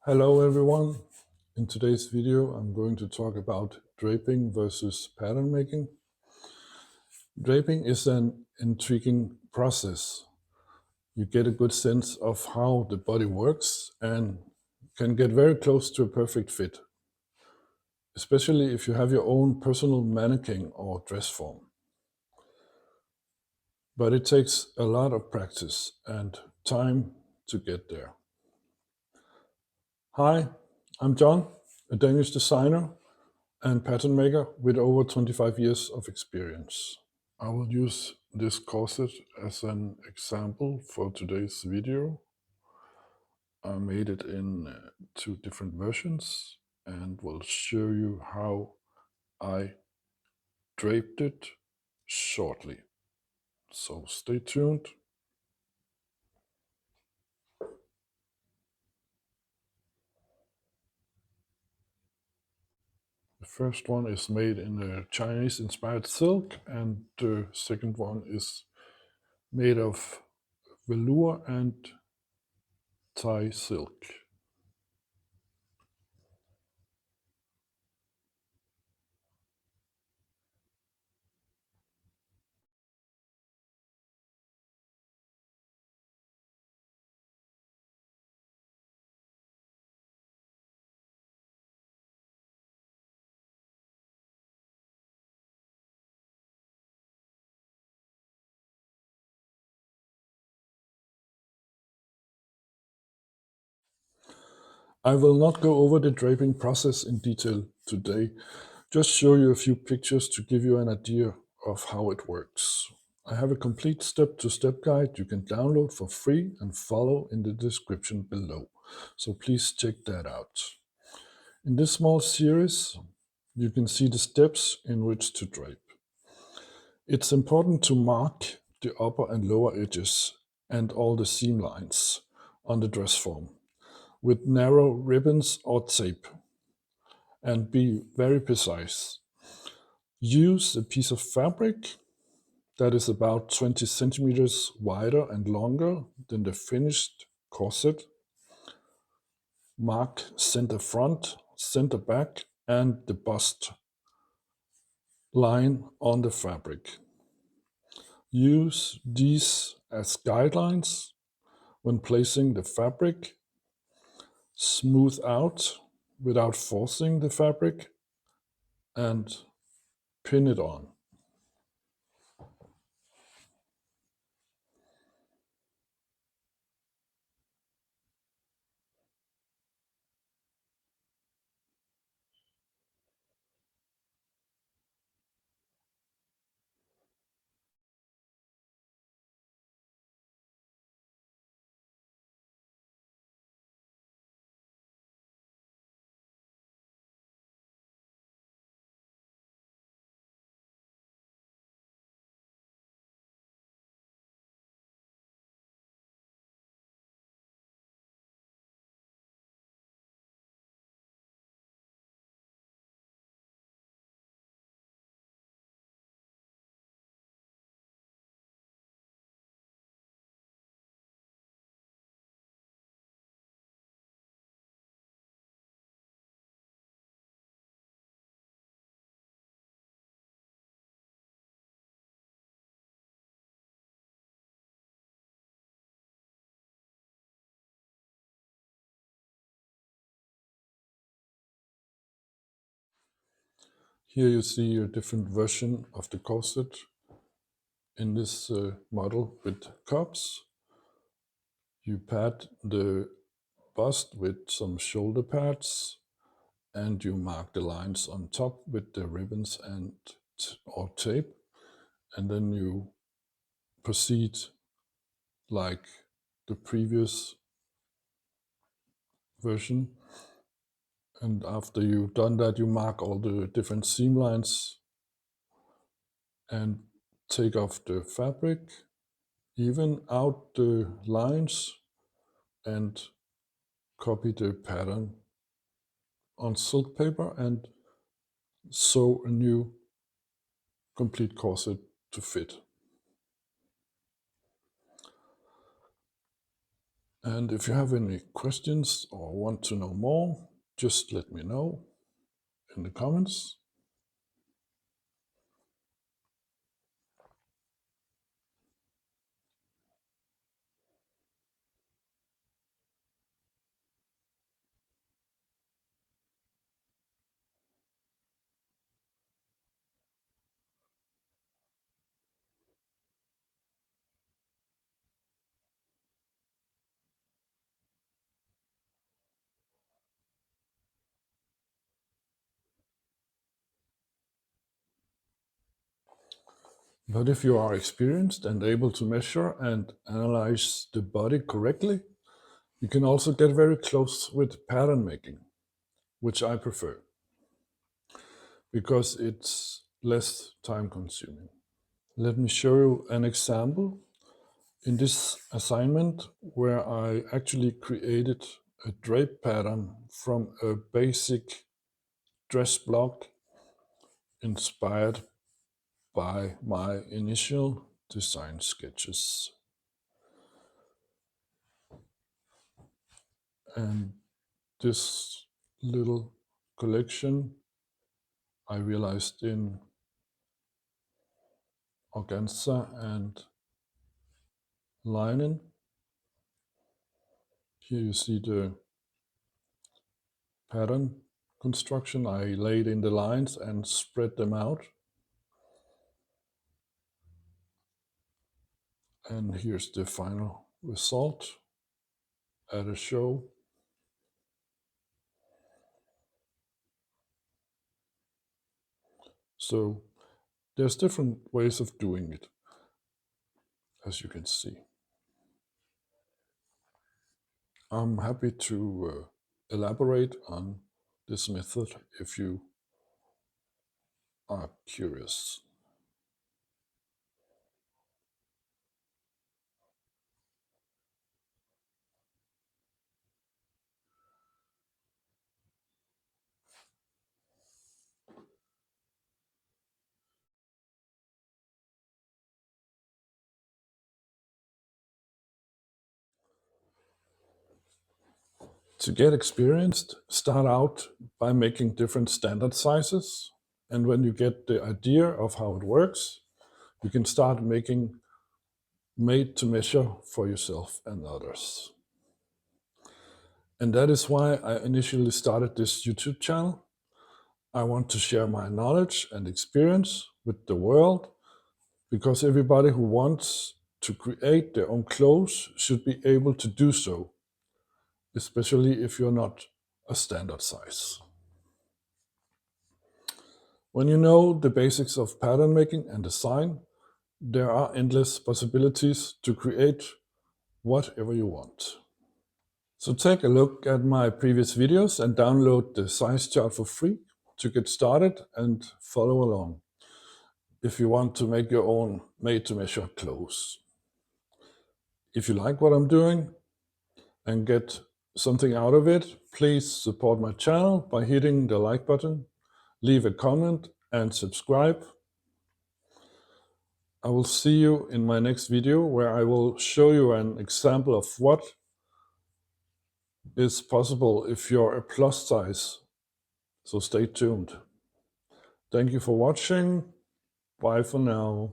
Hello everyone. In today's video I'm going to talk about draping versus pattern making. Draping is an intriguing process. You get a good sense of how the body works and can get very close to a perfect fit, especially if you have your own personal mannequin or dress form. But it takes a lot of practice and time to get there. Hi, I'm John, a Danish designer and pattern maker with over 25 years of experience. I will use this corset as an example for today's video. I made it in two different versions and will show you how I draped it shortly. So stay tuned. The first one is made in a Chinese-inspired silk, and the second one is made of velour and Thai silk. I will not go over the draping process in detail today, just show you a few pictures to give you an idea of how it works. I have a complete step-to-step guide you can download for free and follow in the description below, so please check that out. In this small series, you can see the steps in which to drape. It's important to mark the upper and lower edges and all the seam lines on the dress form with narrow ribbons or tape, and be very precise. Use a piece of fabric that is about 20 centimeters wider and longer than the finished corset. Mark center front, center back, and the bust line on the fabric. Use these as guidelines when placing the fabric. Smooth out without forcing the fabric and pin it on. Here you see a different version of the corset in this model with cups. You pad the bust with some shoulder pads, and you mark the lines on top with the ribbons and or tape, and then you proceed like the previous version. And after you've done that, you mark all the different seam lines and take off the fabric, even out the lines, and copy the pattern on silk paper and sew a new complete corset to fit. And if you have any questions or want to know more, just let me know in the comments. But if you are experienced and able to measure and analyze the body correctly, you can also get very close with pattern making, which I prefer because it's less time consuming. Let me show you an example in this assignment where I actually created a drape pattern from a basic dress block inspired by my initial design sketches. And this little collection I realized in organza and linen. Here you see the pattern construction. I laid in the lines and spread them out. And here's the final result at a show. So there's different ways of doing it, as you can see. I'm happy to elaborate on this method if you are curious. To get experienced, start out by making different standard sizes. And when you get the idea of how it works, you can start making made to measure for yourself and others. And that is why I initially started this YouTube channel. I want to share my knowledge and experience with the world because everybody who wants to create their own clothes should be able to do so, especially if you're not a standard size. When you know the basics of pattern making and design, there are endless possibilities to create whatever you want. So take a look at my previous videos and download the size chart for free to get started and follow along if you want to make your own made-to-measure clothes. If you like what I'm doing and get something out of it, please support my channel by hitting the like button, leave a comment and subscribe. I will see you in my next video where I will show you an example of what is possible if you're a plus size. So stay tuned. Thank you for watching. Bye for now.